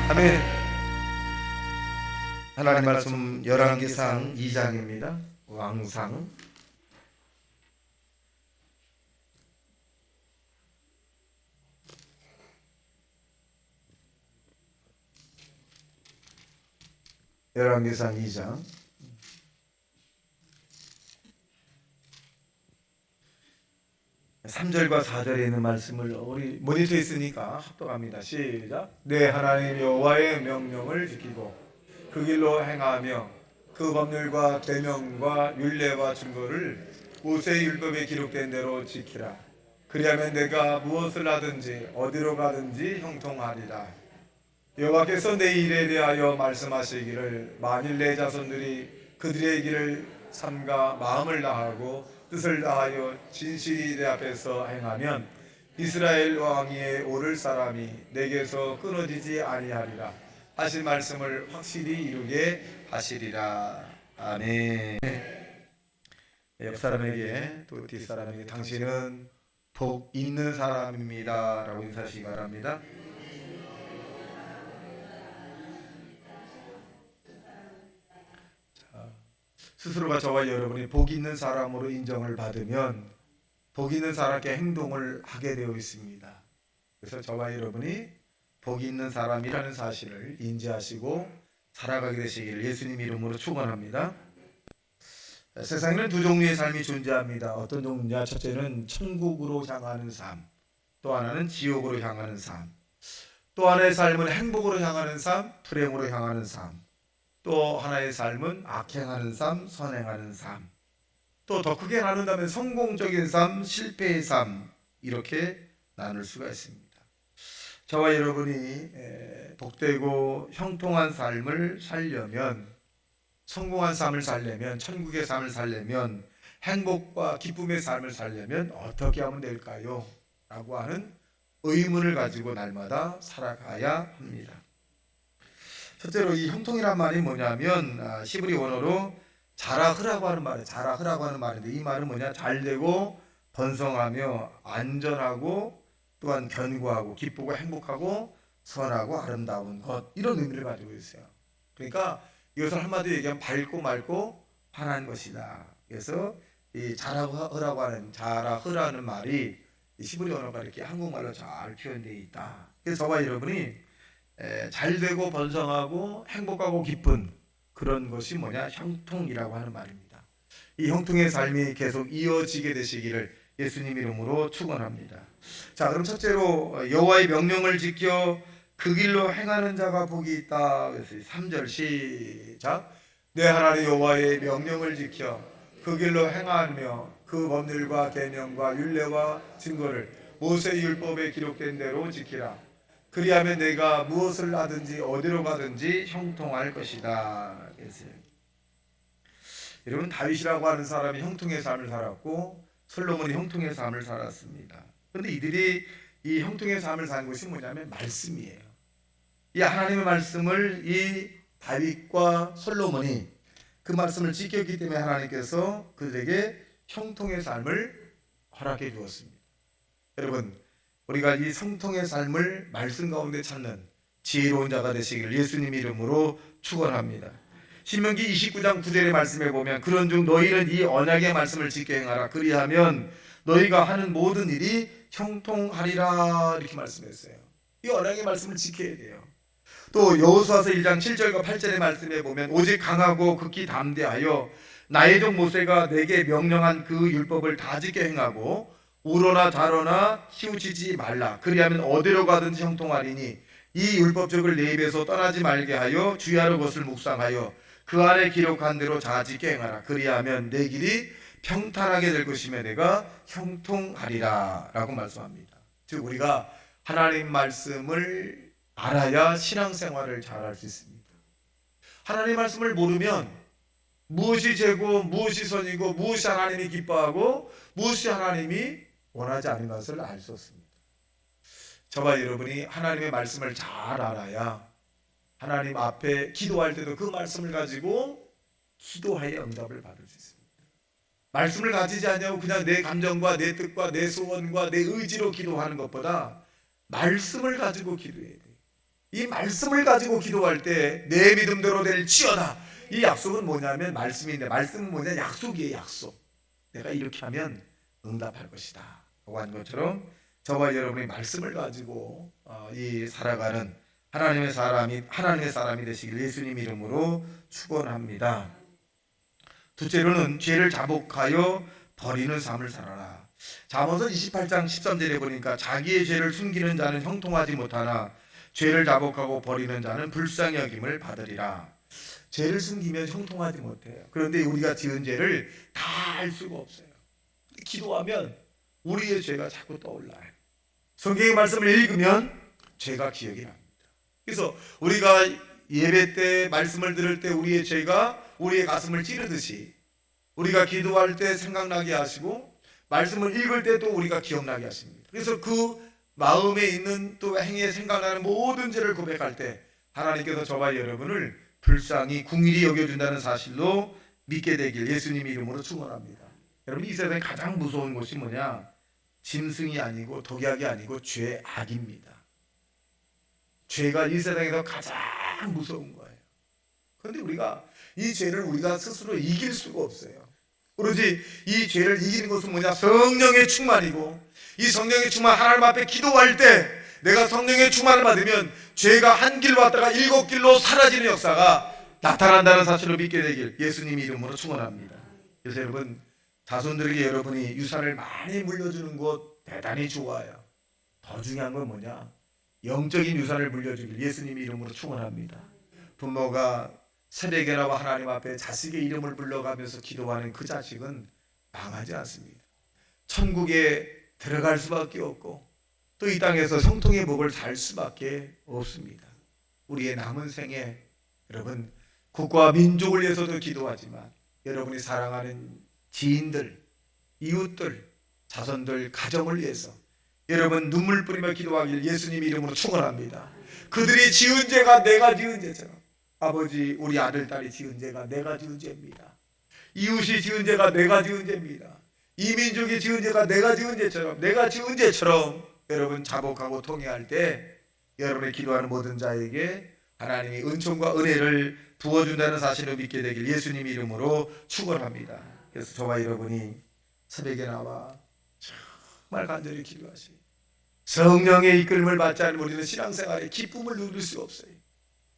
아멘. 하나님 말씀 열왕기상 2장입니다. 왕상. 열왕기상 2장. 삼절과 4절에 있는 말씀을 우리 모니터에 있으니까 합독합니다. 시작. 내 하나님 여호와의 명령을 지키고 그 길로 행하며 그 법률과 계명과 율례와 증거를 모세의 율법에 기록된 대로 지키라. 그리하면 내가 무엇을 하든지 어디로 가든지 형통하리라. 여호와께서 내 일에 대하여 말씀하시기를 만일 내 자손들이 그들의 길을 삼가 마음을 다하고 뜻을 다하여 진실이 내 앞에서 행하면 이스라엘 왕위에 오를 사람이 내게서 끊어지지 아니하리라 하신 말씀을 확실히 이루게 하시리라. 아멘. 옆 사람에게 또 뒷 사람에게 당신은 복 있는 사람입니다 라고 인사하시기 바랍니다. 스스로가 저와 여러분이 복 있는 사람으로 인정을 받으면 복 있는 사람께 행동을 하게 되어 있습니다. 그래서 저와 여러분이 복 있는 사람이라는 사실을 인지하시고 살아가게 되시기를 예수님 이름으로 축원합니다. 세상에는 두 종류의 삶이 존재합니다. 어떤 종류냐? 첫째는 천국으로 향하는 삶, 또 하나는 지옥으로 향하는 삶. 또 하나의 삶은 행복으로 향하는 삶, 불행으로 향하는 삶. 또 하나의 삶은 악행하는 삶, 선행하는 삶. 또 더 크게 나눈다면 성공적인 삶, 실패의 삶, 이렇게 나눌 수가 있습니다. 저와 여러분이 복되고 형통한 삶을 살려면, 성공한 삶을 살려면, 천국의 삶을 살려면, 행복과 기쁨의 삶을 살려면 어떻게 하면 될까요? 라고 하는 의문을 가지고 날마다 살아가야 합니다. 첫째로 이 형통이란 말이 뭐냐면 히브리 원어로 자라흐라고 하는 말이에요. 자라흐라고 하는 말인데 이 말은 뭐냐? 잘되고 번성하며 안전하고 또한 견고하고 기쁘고 행복하고 선하고 아름다운 것, 이런 의미를 가지고 있어요. 그러니까 이것을 한마디로 얘기하면 밝고 맑고 환한 것이다. 그래서 이 자라흐라는 말이 히브리 언어가 이렇게 한국말로 잘 표현되어 있다. 그래서 저와 여러분이 잘되고 번성하고 행복하고 기쁜 그런 것이 뭐냐? 형통이라고 하는 말입니다. 이 형통의 삶이 계속 이어지게 되시기를 예수님 이름으로 축원합니다. 자, 그럼 첫째로 여호와의 명령을 지켜 그 길로 행하는 자가 복이 있다. 그래서 3절 시작. 내 하나님 여호와의 명령을 지켜 그 길로 행하며 그 법률과 계명과 율례와 증거를 모세 율법에 기록된 대로 지키라. 그리하면 내가 무엇을 하든지 어디로 가든지 형통할 것이다. 그랬어요. 여러분, 다윗이라고 하는 사람이 형통의 삶을 살았고 솔로몬이 형통의 삶을 살았습니다. 그런데 이들이 이 형통의 삶을 산 것이 뭐냐면 말씀이에요. 이 하나님의 말씀을 이 다윗과 솔로몬이 그 말씀을 지켰기 때문에 하나님께서 그들에게 형통의 삶을 허락해 주었습니다. 여러분, 우리가 이 성통의 삶을 말씀 가운데 찾는 지혜로운 자가 되시기를 예수님 이름으로 축원합니다. 신명기 29장 9절의 말씀에 보면 그런즉 너희는 이 언약의 말씀을 지켜 행하라. 그리하면 너희가 하는 모든 일이 형통하리라. 이렇게 말씀했어요. 이 언약의 말씀을 지켜야 돼요. 또 여호수아서 1장 7절과 8절의 말씀에 보면 오직 강하고 극히 담대하여 나의 종 모세가 내게 명령한 그 율법을 다 지켜 행하고 우로나 좌로나 치우치지 말라. 그리하면 어디로 가든지 형통하리니 이 율법책을 내 입에서 떠나지 말게 하여 주야로 그것을 묵상하여 그 안에 기록한 대로 자지게 행하라. 그리하면 내 길이 평탄하게 될 것이며 내가 형통하리라 라고 말씀합니다. 즉 우리가 하나님 말씀을 알아야 신앙생활을 잘할 수 있습니다. 하나님 말씀을 모르면 무엇이 죄고 무엇이 선이고 무엇이 하나님이 기뻐하고 무엇이 하나님이 원하지 않은 것을 알 수 없습니다. 저와 여러분이 하나님의 말씀을 잘 알아야 하나님 앞에 기도할 때도 그 말씀을 가지고 기도하여 응답을 받을 수 있습니다. 말씀을 가지지 않냐고 그냥 내 감정과 내 뜻과 내 소원과 내 의지로 기도하는 것보다 말씀을 가지고 기도해야 돼요. 이 말씀을 가지고 기도할 때 내 믿음대로 될지어다. 이 약속은 뭐냐면 말씀인데, 말씀은 뭐냐? 약속이에요. 약속. 내가 이렇게 하면 응답할 것이다 라고 한 것처럼 저와 여러분이 말씀을 가지고 이 살아가는 하나님의 사람이 되시길 예수님 이름으로 축원합니다. 둘째로는 죄를 자복하여 버리는 삶을 살아라. 잠언서 28장 13절에 보니까 자기의 죄를 숨기는 자는 형통하지 못하나 죄를 자복하고 버리는 자는 불쌍히 여김을 받으리라. 죄를 숨기면 형통하지 못해요. 그런데 우리가 지은 죄를 다 알 수가 없어요. 기도하면 우리의 죄가 자꾸 떠올라요. 성경의 말씀을 읽으면 죄가 기억이 납니다. 그래서 우리가 예배 때 말씀을 들을 때 우리의 죄가 우리의 가슴을 찌르듯이 우리가 기도할 때 생각나게 하시고 말씀을 읽을 때 또 우리가 기억나게 하십니다. 그래서 그 마음에 있는 또 행위에 생각나는 모든 죄를 고백할 때 하나님께서 저와 여러분을 불쌍히 긍휼히 여겨준다는 사실로 믿게 되길 예수님 이름으로 축원합니다. 여러분, 이 세상에 가장 무서운 것이 뭐냐? 짐승이 아니고 독약이 아니고 죄악입니다. 죄가 이 세상에서 가장 무서운 거예요. 그런데 우리가 이 죄를 우리가 스스로 이길 수가 없어요. 오로지 이 죄를 이기는 것은 뭐냐? 성령의 충만이고, 이 성령의 충만, 하나님 앞에 기도할 때 내가 성령의 충만을 받으면 죄가 한 길 왔다가 7길로 사라지는 역사가 나타난다는 사실을 믿게 되길 예수님 이름으로 축원합니다. 그래서 여러분, 자손들에게 여러분이 유산을 많이 물려주는 것 대단히 좋아요. 더 중요한 건 뭐냐? 영적인 유산을 물려주길 예수님 이름으로 축원합니다. 부모가 새벽에 나와 하나님 앞에 자식의 이름을 불러가면서 기도하는 그 자식은 망하지 않습니다. 천국에 들어갈 수밖에 없고 또 이 땅에서 형통의 복을 살 수밖에 없습니다. 우리의 남은 생에 여러분, 국가와 민족을 위해서도 기도하지만 여러분이 사랑하는 지인들, 이웃들, 자손들, 가정을 위해서 여러분 눈물 뿌리며 기도하길 예수님 이름으로 축원합니다. 그들이 지은 죄가 내가 지은 죄처럼, 아버지, 우리 아들, 딸이 지은 죄가 내가 지은 죄입니다. 이웃이 지은 죄가 내가 지은 죄입니다. 이 민족이 지은 죄가 내가 지은 죄처럼, 내가 지은 죄처럼 여러분 자복하고 통회할 때 여러분이 기도하는 모든 자에게 하나님이 은총과 은혜를 부어준다는 사실을 믿게 되길 예수님 이름으로 축원합니다. 그래서 저와 여러분이 새벽에 나와 정말 간절히 기도하시, 성령의 이끌림을 받지 않으면 우리는 신앙생활에 기쁨을 누릴 수 없어요.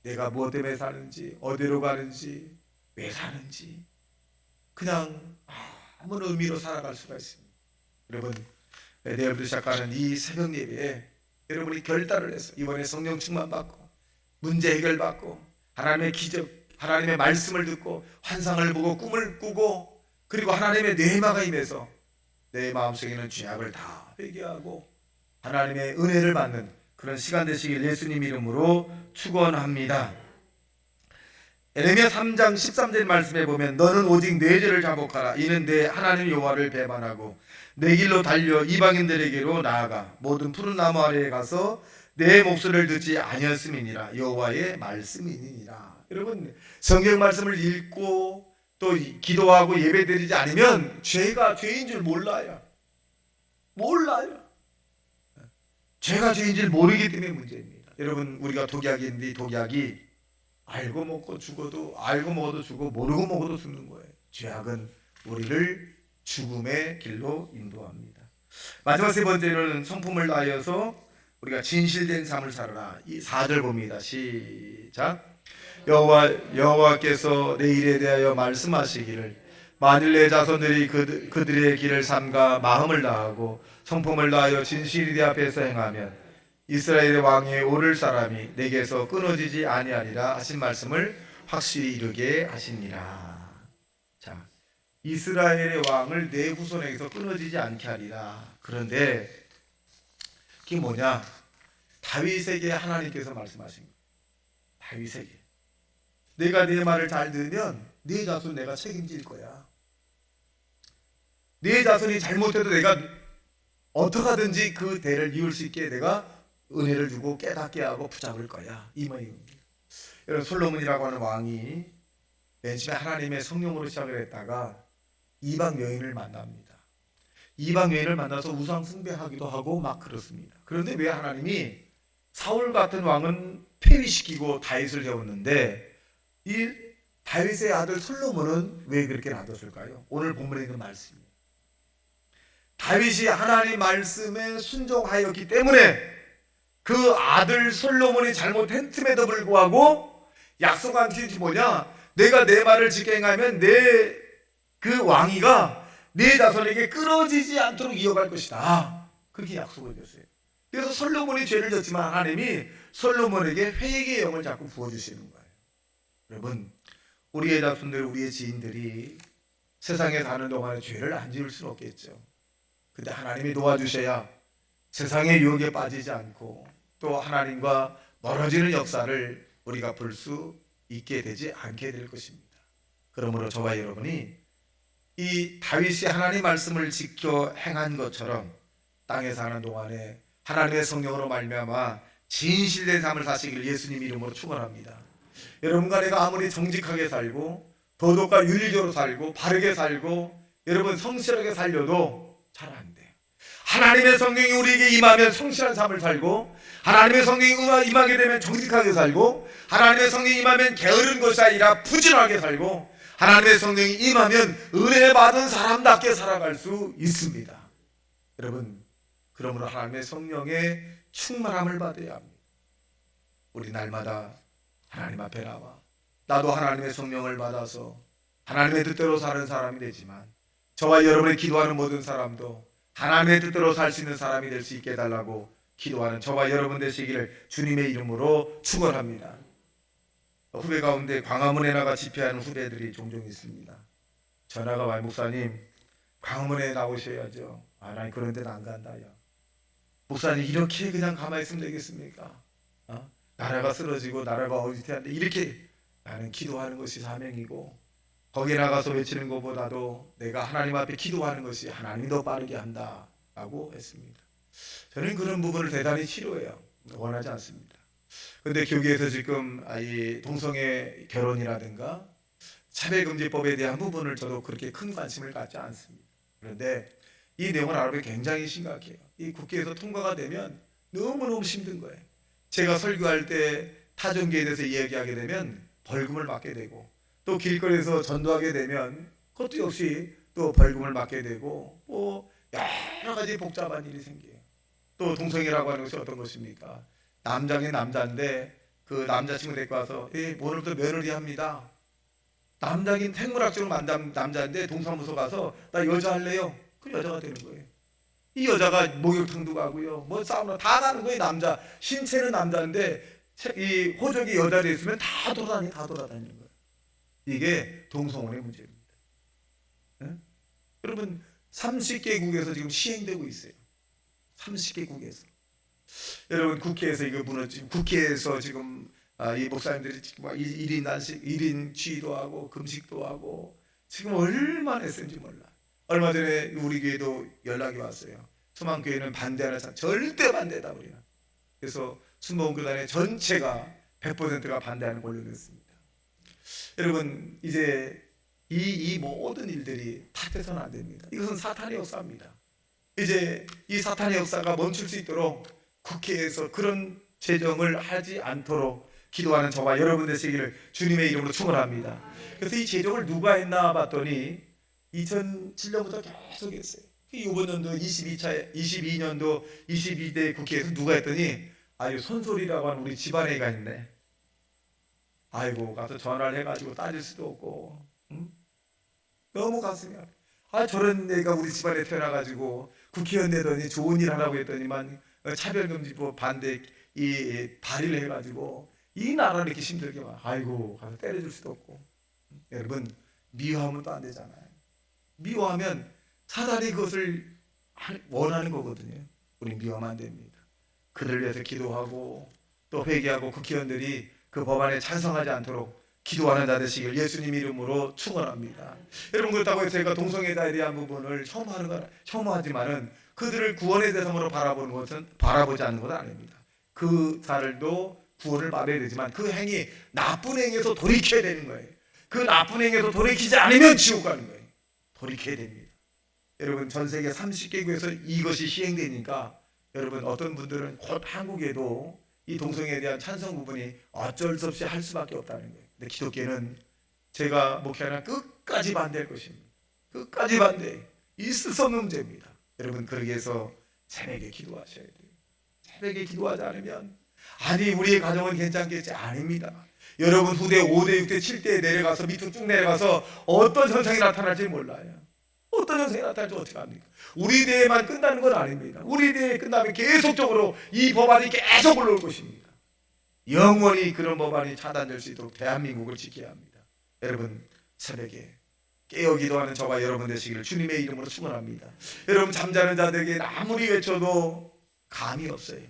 내가 무엇 때문에 사는지, 어디로 가는지, 왜 사는지 그냥 아무런 의미로 살아갈 수가 있습니다. 여러분, 내일부터 시작하는 이 새벽 예배에 여러분이 결단을 해서 이번에 성령 충만 받고 문제 해결 받고 하나님의 기적, 하나님의 말씀을 듣고 환상을 보고 꿈을 꾸고 그리고 하나님의 뇌마가 임해서 내 마음속에는 죄악을 다 회개하고 하나님의 은혜를 받는 그런 시간 되시길 예수님 이름으로 축원합니다. 에레미야 3장 13절 말씀에 보면 너는 오직 내 죄를 자복하라. 이는 내 하나님 여호와를 배반하고 내 길로 달려 이방인들에게로 나아가 모든 푸른 나무 아래에 가서 내 목소리를 듣지 아니었음이니라. 여호와의 말씀이니라. 여러분, 성경 말씀을 읽고 또 기도하고 예배드리지 않으면 죄가 죄인 줄 몰라요. 죄가 죄인 줄 모르기 때문에 문제입니다. 여러분, 우리가 독약인데 독약이 알고 먹고 죽어도, 알고 먹어도 죽고 모르고 먹어도 죽는 거예요. 죄악은 우리를 죽음의 길로 인도합니다. 마지막 세 번째는 성품을 다하여서 우리가 진실된 삶을 살아라. 이 4절 봅니다. 시작. 여호와께서 내 일에 대하여 말씀하시기를 만일 내 자손들이 그들의 길을 삼가 마음을 다하고 성품을 다하여 진실이 내 앞에서 행하면 이스라엘의 왕에 오를 사람이 내게서 끊어지지 아니하리라 하신 말씀을 확실히 이루게 하시니라. 자, 이스라엘의 왕을 내 후손에게서 끊어지지 않게 하리라. 그런데 그게 뭐냐? 다윗에게 하나님께서 말씀하신 거예요. 다윗에게 내가 내 말을 잘 들으면 네 자손 내가 책임질 거야. 네 자손이 잘못해도 내가 어떻게 하든지 그 대를 이을 수 있게 내가 은혜를 주고 깨닫게 하고 붙잡을 거야. 이 말입니다. 여러분, 솔로몬이라고 하는 왕이 맨 처음에 하나님의 성령으로 시작을 했다가 이방 여인을 만납니다. 이방 여인을 만나서 우상 숭배하기도 하고 막 그렇습니다. 그런데 왜 하나님이 사울 같은 왕은 폐위시키고 다윗을 세웠는데 이 다윗의 아들 솔로몬은 왜 그렇게 놔뒀을까요? 오늘 본문에 있는 말씀이에요. 다윗이 하나님 말씀에 순종하였기 때문에 그 아들 솔로몬이 잘못했음에도 불구하고 약속한 뜻이 뭐냐? 내가 내 말을 지켜 행하면 내 그 왕위가 내 자손에게 끊어지지 않도록 이어갈 것이다. 그렇게 약속을 줬어요. 그래서 솔로몬이 죄를 졌지만 하나님이 솔로몬에게 회개의 영을 자꾸 부어주시는 거예요. 여러분, 우리의 자손들, 우리의 지인들이 세상에 사는 동안에 죄를 안 지을 수는 없겠죠. 근데 하나님이 도와주셔야 세상의 유혹에 빠지지 않고 또 하나님과 멀어지는 역사를 우리가 볼 수 있게 되지 않게 될 것입니다. 그러므로 저와 여러분이 이 다윗이 하나님 말씀을 지켜 행한 것처럼 땅에 사는 동안에 하나님의 성령으로 말미암아 진실된 삶을 사시길 예수님 이름으로 축원합니다. 여러분과 내가 아무리 정직하게 살고 도덕과 윤리적으로 살고 바르게 살고 여러분 성실하게 살려도 잘 안 돼요. 하나님의 성령이 우리에게 임하면 성실한 삶을 살고 하나님의 성령이 임하게 되면 정직하게 살고 하나님의 성령이 임하면 게으른 것이 아니라 부지런하게 살고 하나님의 성령이 임하면 은혜 받은 사람답게 살아갈 수 있습니다. 여러분, 그러므로 하나님의 성령의 충만함을 받아야 합니다. 우리 날마다 하나님 앞에 나와 나도 하나님의 성령을 받아서 하나님의 뜻대로 사는 사람이 되지만 저와 여러분의 기도하는 모든 사람도 하나님의 뜻대로 살 수 있는 사람이 될 수 있게 해달라고 기도하는 저와 여러분 되시기를 주님의 이름으로 축원합니다. 후배 가운데 광화문에 나가 집회하는 후배들이 종종 있습니다. 전화가 와요. 목사님 광화문에 나오셔야죠. 난 그런 데는 안 간다. 야. 목사님 이렇게 그냥 가만히 있으면 되겠습니까? 나라가 쓰러지고 나라가 어지태한데 이렇게 나는 기도하는 것이 사명이고 거기에 나가서 외치는 것보다도 내가 하나님 앞에 기도하는 것이 하나님이 더 빠르게 한다라고 했습니다. 저는 그런 부분을 대단히 싫어해요. 원하지 않습니다. 그런데 교계에서 지금 이 동성애 결혼이라든가 차별금지법에 대한 부분을 저도 그렇게 큰 관심을 갖지 않습니다. 그런데 이 내용을 알아보면 굉장히 심각해요. 이 국회에서 통과가 되면 너무너무 힘든 거예요. 제가 설교할 때 타종교에 대해서 이야기하게 되면 벌금을 받게 되고 또 길거리에서 전도하게 되면 그것도 역시 또 벌금을 받게 되고 뭐 여러 가지 복잡한 일이 생겨요. 또 동성애라고 하는 것이 어떤 것입니까? 남자긴 남자인데 그 남자친구 데리고 와서 오늘부터 며느리 합니다. 남자긴 생물학적으로 남자인데 동사무소 가서 나 여자 할래요. 그 여자가 되는 거예요. 이 여자가 목욕탕도 가고요. 뭐 사우나 다 가는 거예요. 남자. 신체는 남자인데 이 호적이 여자로 있으면 다 돌아다니는 거예요. 이게 동성혼의 문제입니다. 네? 여러분 30개국에서 지금 시행되고 있어요. 30개국에서. 여러분 국회에서 이거 무너지고 국회에서 지금 이 목사님들이 지금 1인 단식, 1인 취도 하고 금식도 하고 지금 얼마나 했는지 몰라. 얼마 전에 우리 교회도 연락이 왔어요. 소망교회는 반대하는 사람 절대 반대다 우리는. 그래서 순복음교단의 전체가 100%가 반대하는 권력이 됐습니다. 여러분 이제 이 모든 일들이 탓해서는 안 됩니다. 이것은 사탄의 역사입니다. 이제 이 사탄의 역사가 멈출 수 있도록 국회에서 그런 제정을 하지 않도록 기도하는 저와 여러분 되시기를 주님의 이름으로 축원합니다. 그래서 이 제정을 누가 했나 봤더니 2007년부터 계속 했어요. 이번 연도 22년도 22대 국회에서 누가 했더니 손솔이라고 하는 우리 집안애가 있네. 아이고 가서 전화를 해가지고 따질 수도 없고 너무 가슴이 아파. 저런 애가 우리 집안에 태어나가지고 국회의원 되더니 좋은 일 하라고 했더니만 차별금지법 반대 이 발의를 해가지고 이 나라를 이렇게 힘들게 막 아이고 가서 때려줄 수도 없고. 여러분 미워하면 또 안 되잖아요. 미워하면 사단이 그것을 원하는 거거든요. 우리 미워하면 안 됩니다. 그들 위해서 기도하고 또 회개하고 국회의원들이 그 법안에 찬성하지 않도록 기도하는 자 되시길 예수님 이름으로 축원합니다. 여러분 그렇다고 해서 제가 동성애자에 대한 부분을 혐오하지만은 그들을 구원의 대상으로 바라보지 않는 것은 아닙니다. 그 자들도 구원을 받아야 되지만 그 행위 나쁜 행위에서 돌이켜야 되는 거예요. 그 나쁜 행위에서 돌이키지 않으면 지옥 가는 거예요. 돌이켜야 됩니다. 여러분 전 세계 30개국에서 이것이 시행되니까 여러분 어떤 분들은 곧 한국에도 이 동성애에 대한 찬성 부분이 어쩔 수 없이 할 수밖에 없다는 거예요. 근데 기독교는 제가 목회하는 끝까지 반대할 것입니다. 끝까지 반대. 있을 수 없는 문제입니다. 여러분, 그러기 위해서 새벽에 기도하셔야 돼요. 새벽에 기도하지 않으면 아니 우리의 가정은 괜찮겠지, 아닙니다. 여러분 후대 5대 6대 7대에 내려가서 밑으로 쭉 내려가서 어떤 현상이 나타날지 몰라요. 어떤 현상이 나타날지 어떻게 합니까? 우리 대회만 끝나는 건 아닙니다. 우리 대회 끝나면 계속적으로 이 법안이 계속 올라올 것입니다. 영원히 그런 법안이 차단될 수 있도록 대한민국을 지켜야 합니다. 여러분, 새벽에 깨어 기도하는 저와 여러분 되시기를 주님의 이름으로 축원합니다. 여러분, 잠자는 자들에게 아무리 외쳐도 감이 없어요.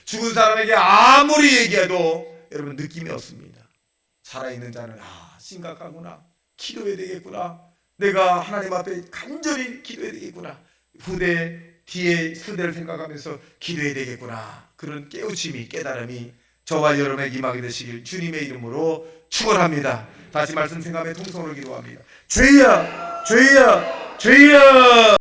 죽은 사람에게 아무리 얘기해도 여러분 느낌이 없습니다. 살아있는 자는 심각하구나, 기도해야 되겠구나, 내가 하나님 앞에 간절히 기도해야 되겠구나, 후대 뒤에 수대를 생각하면서 기도해야 되겠구나, 그런 깨우침이, 깨달음이 저와 여러분에게 임하게 되시길 주님의 이름으로 축원합니다. 다시 말씀 생각하며 통성으로 기도합니다. 죄야, 죄야, 죄야.